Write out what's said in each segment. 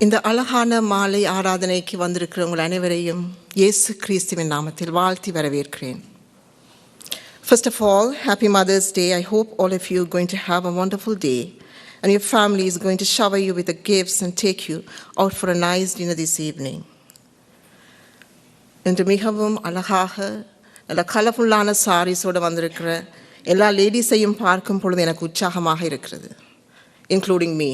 இந்த அழகான மாலை ஆராதனைக்கு வந்திருக்கிற உங்கள் அனைவரையும் இயேசு கிறிஸ்துவின் நாமத்தில் வாழ்த்தி வரவேற்கிறேன். First of all, happy Mother's Day. I hope all of you are going to have a wonderful day and your family is going to shower you with the gifts and take you out for a nice dinner this evening. இன்று மிகவும் அழகாக நல்ல கலர்ஃபுல்லான சாரீஸோடு வந்திருக்கிற எல்லா லேடிஸையும் பார்க்கும் பொழுது எனக்கு உற்சாகமாக இருக்கிறது, including me.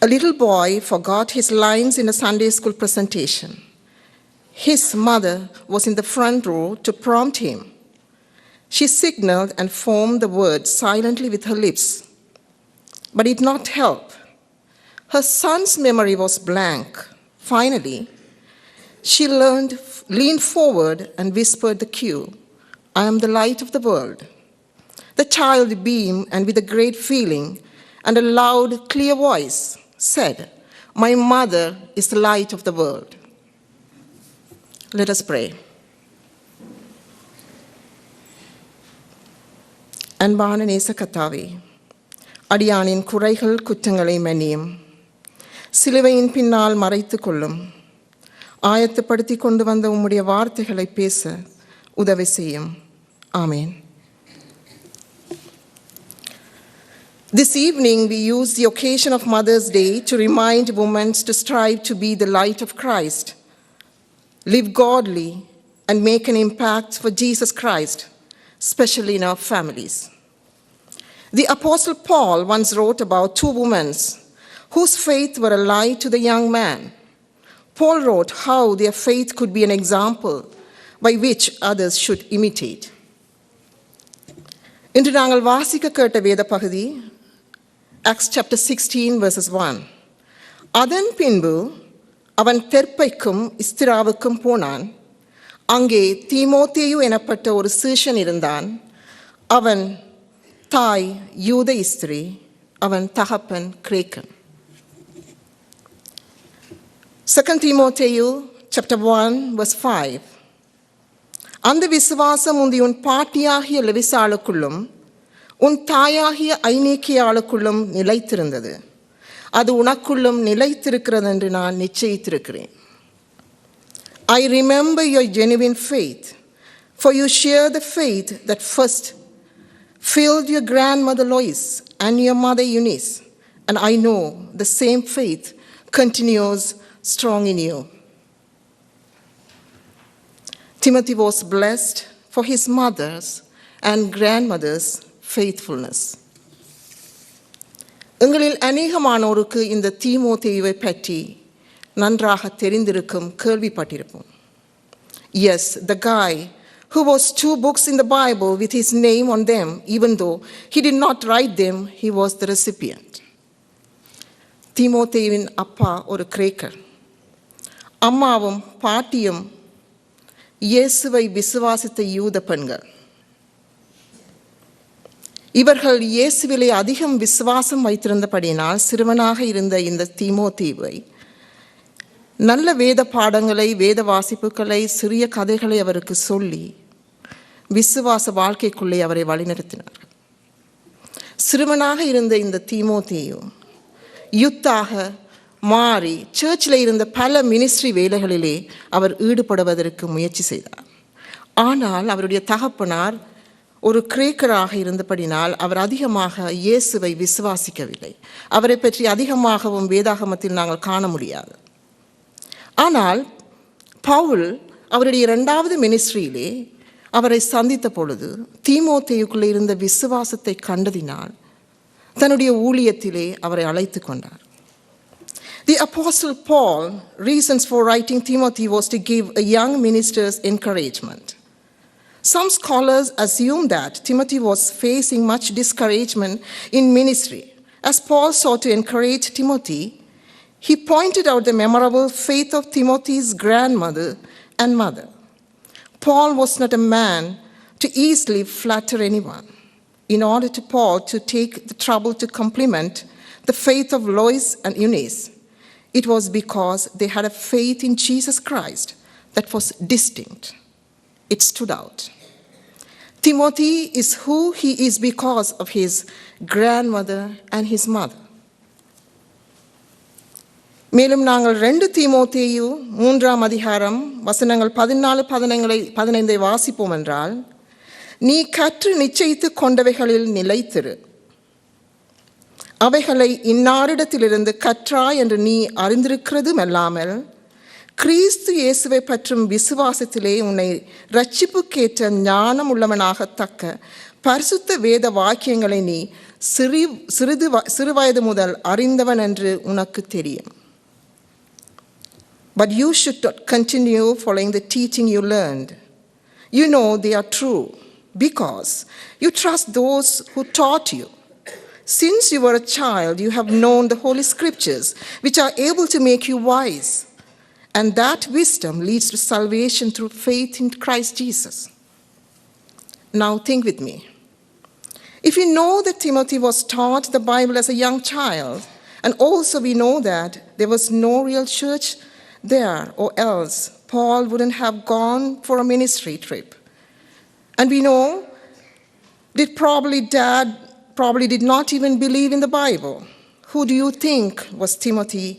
A little boy forgot his lines in a Sunday school presentation. His mother was in the front row to prompt him. She signaled and formed the words silently with her lips, but it did not help. Her son's memory was blank. Finally, she leaned forward and whispered the cue, "I am the light of the world." The child beamed and with a great feeling and a loud, clear voice said, "My mother is the light of the world." Let us pray. அன்பான நேச கர்த்தாவே, அடியானின் குறைகள் குற்றங்களை மன்னியும், சிலுவையின் பின்னால் மறைத்து கொள்ளும், ஆயத்தப்படுத்தி கொண்டு வந்த உம்முடைய வார்த்தைகளை பேச உதவி செய்யும். ஆமேன். This evening we use the occasion of Mother's Day to remind women to strive to be the light of Christ, live godly, and make an impact for Jesus Christ, especially in our families. The Apostle Paul once wrote about two women whose faith were a light to the young man. Paul wrote how their faith could be an example by which others should imitate. இன்று நாங்கள் வாசிக்க கேட்ட வேத பகுதி Acts chapter 16 verses 1. அதன் பின்பு அவன் தெர்பைக்கும் இஸ்திராவுக்கும் போனான். அங்கே தீமோத்தேயு எனப்பட்ட ஒரு சீஷன் இருந்தான். அவன் தாய் யூத ஸ்திரீ, அவன் தகப்பன் கிரேக்கன். 2 Timothy chapter 1 verse 5. அந்த விசுவாசம் உன் பாட்டியாகிய லெவிசாளுக்குள்ளும் உன் தாயாகிய ஐநேக்கியாளுக்குள்ளும் நிலைத்திருந்தது. அது உனக்குள்ளும் நிலைத்திருக்கிறது என்று நான் நிச்சயித்திருக்கிறேன். I remember your genuine faith, for you share the faith that first filled your grandmother Lois and your mother Eunice, and I know the same faith continues strong in you. Timothy was blessed for his mother's and grandmother's faithfulness. எங்களில் அநேகமானோருக்கு இந்த தீமோத்தேயுவை பற்றி நன்றாக தெரிந்திருக்கும், கேள்விப்பட்டிருப்போம். Yes, the guy who was 2 books in the Bible with his name on them, even though he did not write them, he was the recipient. தீமோத்தேயுவின் அப்பா ஒரு கிரேக்கர். அம்மாவும் பாட்டியும் இயேசுவை விசுவாசித்த யூத பெண்கள். இவர்கள் இயேசுவிலே அதிகம் விசுவாசம் வைத்திருந்தபடியினால் சிறுவனாக இருந்த இந்த தீமோத்தேயுவை நல்ல வேத பாடங்களை, வேத வாசிப்புகளை, சிறிய கதைகளை அவருக்கு சொல்லி விசுவாச வாழ்க்கைக்குள்ளே அவரை வழிநடத்தினார். சிறுவனாக இருந்த இந்த தீமோத்தேயு யுத்தாக மாறி சர்ச்சில் இருந்த பல மினிஸ்ட்ரி வேலைகளிலே அவர் ஈடுபடுவதற்கு முயற்சி செய்தார். ஆனால் அவருடைய தகப்பனார் ஒரு கிரேக்கராக இருந்தபடினால் அவர் அதிகமாக இயேசுவை விசுவாசிக்கவில்லை. அவரை பற்றி அதிகமாகவும் வேதாகமத்தில் நாங்கள் காண முடியாது. ஆனால் பவுல் அவருடைய 2வது மினிஸ்ட்ரியிலே அவரை சந்தித்த பொழுது தீமோத்தேயுக்குள்ளே இருந்த விசுவாசத்தை கண்டதினால் தன்னுடைய ஊழியத்திலே அவரை அழைத்து கொண்டார். The Apostle Paul reasons for writing Timothy was to give a young minister's encouragement. Some scholars assume that Timothy was facing much discouragement in ministry. As Paul sought to encourage Timothy, he pointed out the memorable faith of Timothy's grandmother and mother. Paul was not a man to easily flatter anyone. In order to Paul to take the trouble to compliment the faith of Lois and Eunice, it was because they had a faith in Jesus Christ that was distinct. It stood out. Timothy is who he is because of his grandmother and his mother. மேலும் நாங்கள் 2 தீமோத்தேயு 3ஆம் அதிகாரம் வசனங்கள் 14-15 வாசிப்போம் என்றால், நீ கற்று நிச்சயித்து கொண்டவைகளில் நிலைத்திரு, அவைகளை இன்னாரிடத்திலிருந்து கற்றாய் என்று நீ அறிந்திருக்கிறதும் அல்லாமல், கிறிஸ்து இயேசுவை பற்றும் விசுவாசத்திலே உன்னை இரட்சிப்புக்கேற்ற ஞானம் உள்ளவனாகத்தக்க பரிசுத்த வேத வாக்கியங்களை நீ சிறுவயது முதல் அறிந்தவன் என்று உனக்கு தெரியும். But you should continue following the teaching you learned. You know they are true because you trust those who taught you. Since you were a child, you have known the Holy Scriptures, which are able to make you wise. And that wisdom leads to salvation through faith in Christ Jesus. Now think with me. If we know that Timothy was taught the Bible as a young child, and also we know that there was no real church there, or else Paul wouldn't have gone for a ministry trip. And we know that dad probably did not even believe in the Bible. Who do you think was Timothy?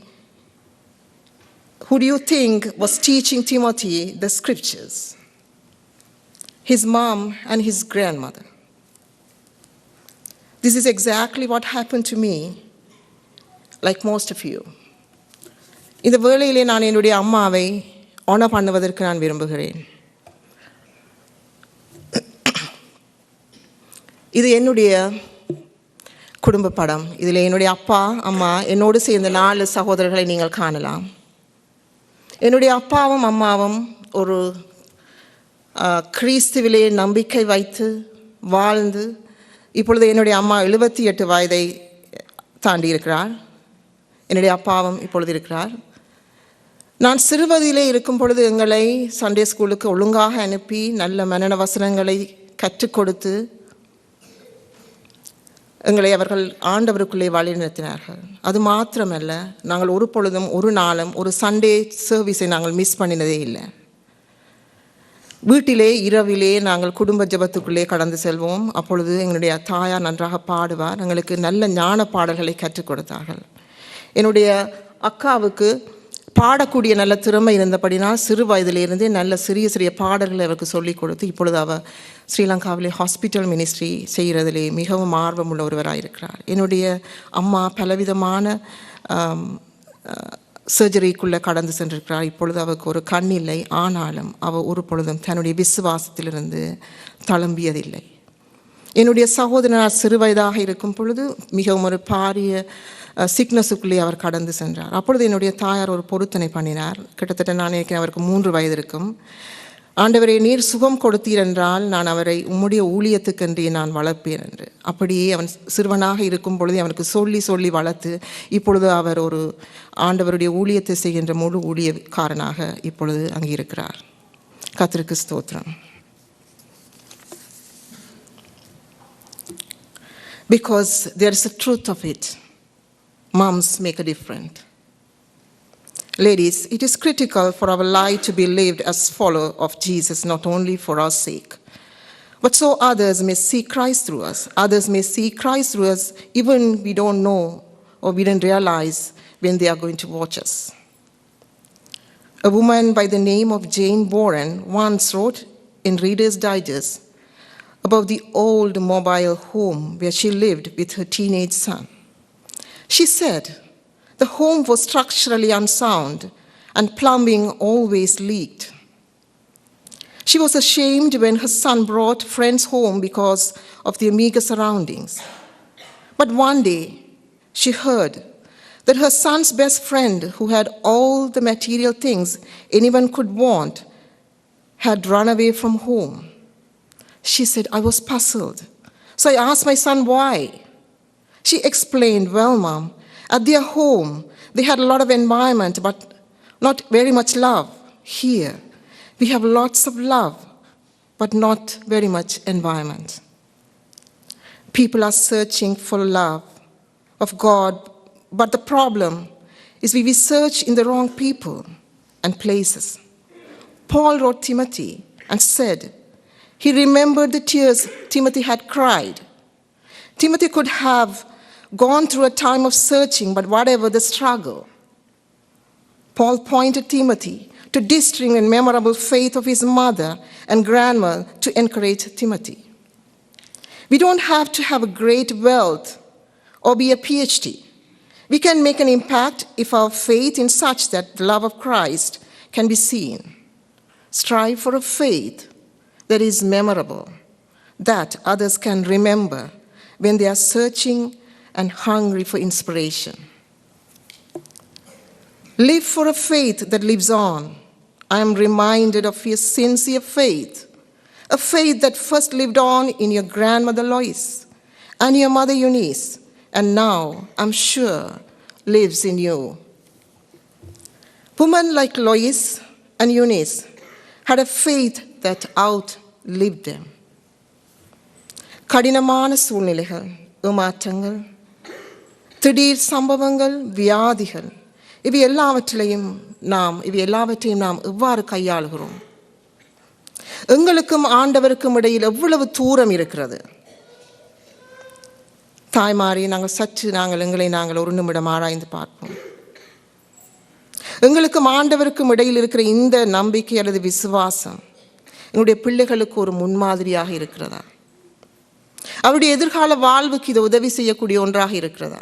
Who do you think was teaching Timothy the scriptures? His mom and his grandmother. This is exactly what happened to me, like most of you. இந்த வேளையிலே நான் என்னுடைய அம்மாவை honour பண்ணுவதற்கு நான் விரும்புகிறேன். இது என்னுடைய குடும்ப படம். இதில் என்னுடைய அப்பா, அம்மா, என்னோடு சேர்ந்த 4 சகோதரர்களை நீங்கள் காணலாம். என்னுடைய அப்பாவும் அம்மாவும் ஒரு கிறிஸ்துவிலே நம்பிக்கை வைத்து வாழ்ந்து, இப்பொழுது என்னுடைய அம்மா 78 வயதை தாண்டி இருக்கிறார். என்னுடைய அப்பாவும் இப்பொழுது இருக்கிறார். நான் சிறுவதிலே இருக்கும் பொழுது எங்களை சண்டே ஸ்கூலுக்கு ஒழுங்காக அனுப்பி நல்ல மனன வசனங்களை கற்றுக் கொடுத்து எங்களை அவர்கள் ஆண்டவருக்குள்ளே வழி நடத்தினார்கள். அது மாத்திரமல்ல, நாங்கள் ஒரு பொழுதும் ஒரு நாளும் ஒரு சண்டே சர்வீஸை நாங்கள் மிஸ் பண்ணினதே இல்லை. வீட்டிலே இரவிலே நாங்கள் குடும்ப ஜபத்துக்குள்ளே கடந்து செல்வோம். அப்பொழுது எங்களுடைய தாயார் நன்றாக பாடுவார். எங்களுக்கு நல்ல ஞான பாடல்களை கற்றுக் கொடுத்தார்கள். என்னுடைய அக்காவுக்கு பாடக்கூடிய நல்ல திறமை இருந்தபடினால் சிறு வயதிலிருந்தே நல்ல சிறிய பாடல்களை அவருக்கு சொல்லிக் கொடுத்து இப்பொழுது அவர் ஸ்ரீலங்காவிலே ஹாஸ்பிட்டல் மினிஸ்ட்ரி செய்கிறதிலே மிகவும் ஆர்வம் உள்ள ஒருவராக இருக்கிறார். என்னுடைய அம்மா பலவிதமான சர்ஜரிக்குள்ளே கடந்து சென்றிருக்கிறார். இப்பொழுது அவருக்கு ஒரு கண் இல்லை. ஆனாலும் அவர் ஒரு பொழுதும் தன்னுடைய விசுவாசத்திலிருந்து தளம்பியதில்லை. என்னுடைய சகோதரனார் சிறு வயதாக இருக்கும் பொழுது மிகவும் ஒரு பாரிய சிக்னஸுக்குள்ளே அவர் கடந்து சென்றார். அப்பொழுது என்னுடைய தாயார் ஒரு பொருத்தனை பண்ணினார். கிட்டத்தட்ட நான் நினைக்கிறேன் அவருக்கு 3 வயது இருக்கும். ஆண்டவரை, நீர் சுகம் கொடுத்தீர் என்றால் நான் அவரை உம்முடைய ஊழியத்துக்கென்றே நான் வளர்ப்பேன் என்று. அப்படியே அவன் சிறுவனாக இருக்கும் பொழுதே அவனுக்கு சொல்லி வளர்த்து இப்பொழுது அவர் ஒரு ஆண்டவருடைய ஊழியத்தை செய்கின்ற முழு ஊழியக்காரனாக இப்பொழுது அங்கே இருக்கிறார். கர்த்தருக்கு ஸ்தோத்திரம். Because there is a truth of it. Moms make a difference. Ladies, it is critical for our life to be lived as followers of Jesus, not only for our sake, but so others may see Christ through us. Others may see Christ through us even we don't know or we didn't realize when they are going to watch us. A woman by the name of Jane Boren once wrote in Reader's Digest about the old mobile home where she lived with her teenage son. She said, the home was structurally unsound and plumbing always leaked. She was ashamed when her son brought friends home because of the meager surroundings. But one day, she heard that her son's best friend, who had all the material things anyone could want, had run away from home. She said, I was puzzled. So I asked my son why. She explained, well, Mom, at their home, they had a lot of environment, but not very much love. Here, we have lots of love, but not very much environment. People are searching for love of God, but the problem is we search in the wrong people and places. Paul wrote Timothy and said, He remembered the tears Timothy had cried. Timothy could have gone through a time of searching, but whatever the struggle, Paul pointed Timothy to distinct and memorable faith of his mother and grandmother to encourage Timothy. We don't have to have a great wealth or be a PhD. We can make an impact if our faith is such that the love of Christ can be seen. Strive for a faith that is memorable, that others can remember when they are searching and hungry for inspiration. Live for a faith that lives on. I am reminded of your sincere faith, a faith that first lived on in your grandmother Lois and your mother Eunice, and now, I'm sure, lives in you. Women like Lois and Eunice had a faith that outlived them. கடினமான சூழ்நிலைகள், ஏமாற்றங்கள், திடீர் சம்பவங்கள், வியாதிகள், இவை எல்லாவற்றையும் நாம் எவ்வாறு கையாளுகிறோம்? எங்களுக்கும் ஆண்டவருக்கும் இடையில் எவ்வளவு தூரம் இருக்கிறது? தாய்மாரி, எங்களை ஒரு நிமிடம் ஆராய்ந்து பார்ப்போம். எங்களுக்கும் ஆண்டவருக்கும் இடையில் இருக்கிற இந்த நம்பிக்கை அல்லது விசுவாசம் எங்களுடைய பிள்ளைகளுக்கு ஒரு முன்மாதிரியாக இருக்கிறதா? அவருடைய எதிர்கால வாழ்வுக்கு இது உதவி செய்யக்கூடிய ஒன்றாக இருக்கிறதா?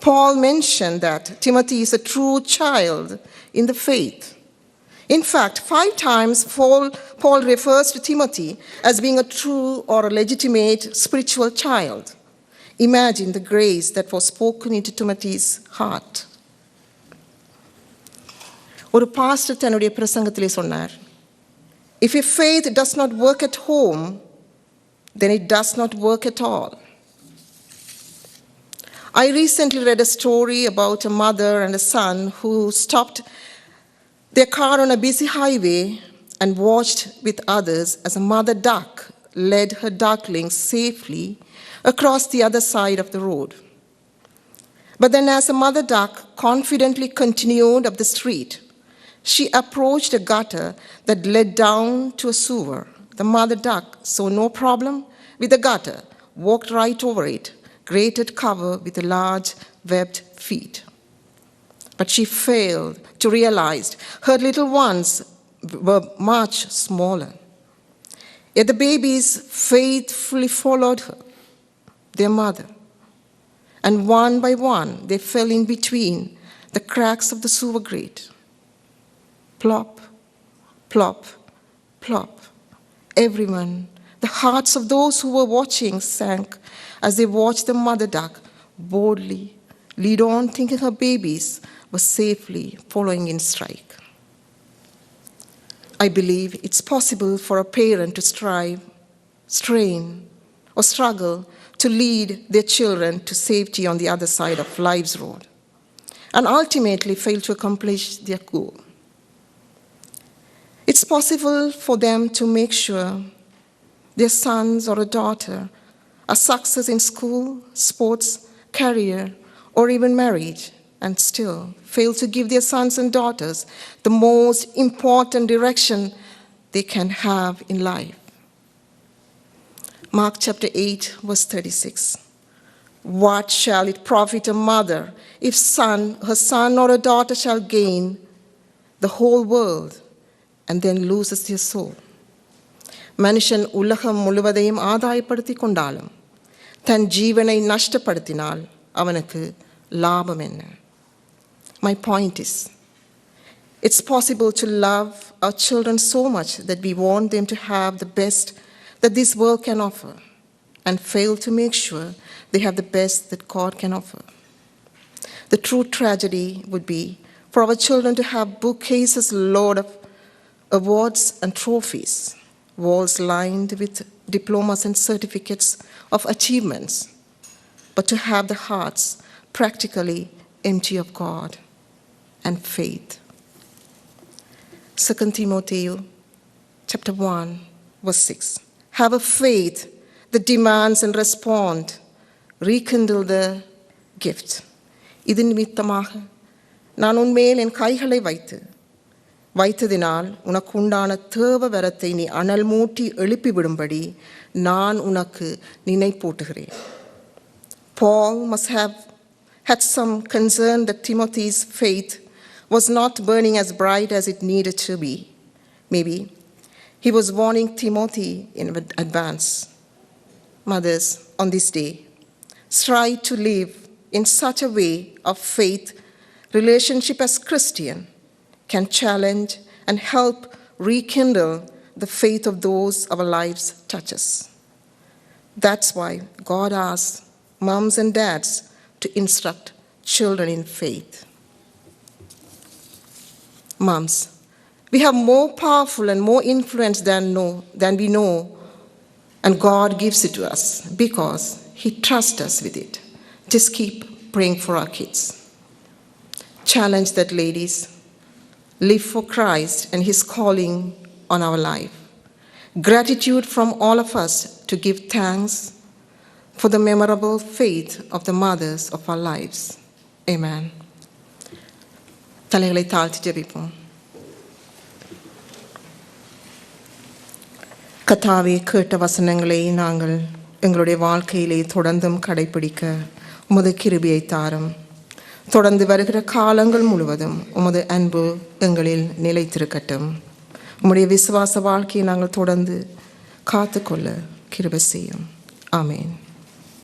Paul mentioned that Timothy is a true child in the faith. In fact, 5 times Paul refers to Timothy as being a true or a legitimate spiritual child. Imagine the grace that was spoken into Timothy's heart. ஒரு pastor தன்னுடைய பிரசங்கத்திலே சொன்னார், if your faith does not work at home, then it does not work at all. I recently read a story about a mother and a son who stopped their car on a busy highway and watched with others as a mother duck led her ducklings safely across the other side of the road. But then as the mother duck confidently continued up the street, she approached a gutter that led down to a sewer. The mother duck saw no problem with the gutter, walked right over it, grated cover with a large webbed feet. But she failed to realize her little ones were much smaller. Yet the babies faithfully followed her, their mother, and one by one they fell in between the cracks of the sewer grate. Plop, plop, plop. Everyone, the hearts of those who were watching sank as they watched the mother duck boldly lead on, thinking her babies were safely following in strike. I believe it's possible for a parent to strive, strain, or struggle to lead their children to safety on the other side of life's road, and ultimately fail to accomplish their goal. It's possible for them to make sure their sons or a daughter are success in school, sports, career, or even marriage, and still fail to give their sons and daughters the most important direction they can have in life. Mark chapter 8, verse 36. What shall it profit a mother if her son or a daughter shall gain the whole world and then loses their soul? மனுஷன் உலகம் முழுவதையும் ஆதாயப்படுத்திக் கொண்டாலும் தன் ஜீவனை நஷ்டப்படுத்தினால் அவனுக்கு லாபம் என்ன? My point is, it's possible to love our children so much that we want them to have the best that this world can offer and fail to make sure they have the best that God can offer. The true tragedy would be for our children to have bookcases loaded of awards and trophies, walls lined with diplomas and certificates of achievements, but to have the hearts practically empty of God and faith. 2 Timothy chapter 1, verse 6. Have a faith that demands and responds. Rekindle the gift. இது நிமித்தமாக நான் உன்மேல் என் கைகளை வைத்து வைத்ததினால் உனக்கு உண்டான தேவ வரத்தை நீ அனல் மூட்டி எழுப்பிவிடும்படி நான் உனக்கு நினைப்பூட்டுகிறேன். Paul must have had some concern that Timothy's faith was not burning as bright as it needed to be. Maybe he was warning Timothy in advance. Mothers, on this day, strive to live in such a way of faith. Relationship as Christian can challenge and help rekindle the faith of those our lives touches. That's why God asks moms and dads to instruct children in faith. Moms, we have more powerful and more influence than we know, and God gives it to us because He trusts us with it. Just keep praying for our kids. Challenge that, ladies. Live for Christ and His calling on our life. Gratitude from all of us to give thanks for the memorable faith of the mothers of our lives. Amen. தலைகளை தாழ்த்தி ஜெபிப்போம். கர்த்தாவே, கேட்ட வசனங்களை நாங்கள் எங்களுடைய வாழ்க்கையிலே தொடர்ந்தும் கடைபிடிக்க உமது கிருபையை தாரும். தொடர்ந்து வருகிற காலங்கள் முழுவதும் உமது அன்பு எங்களில் நிலைத்திருக்கட்டும். உம்முடைய விசுவாச வாழ்க்கையை நாங்கள் தொடர்ந்து காத்துக்கொள்ள கிருபை செய்யும். ஆமேன்.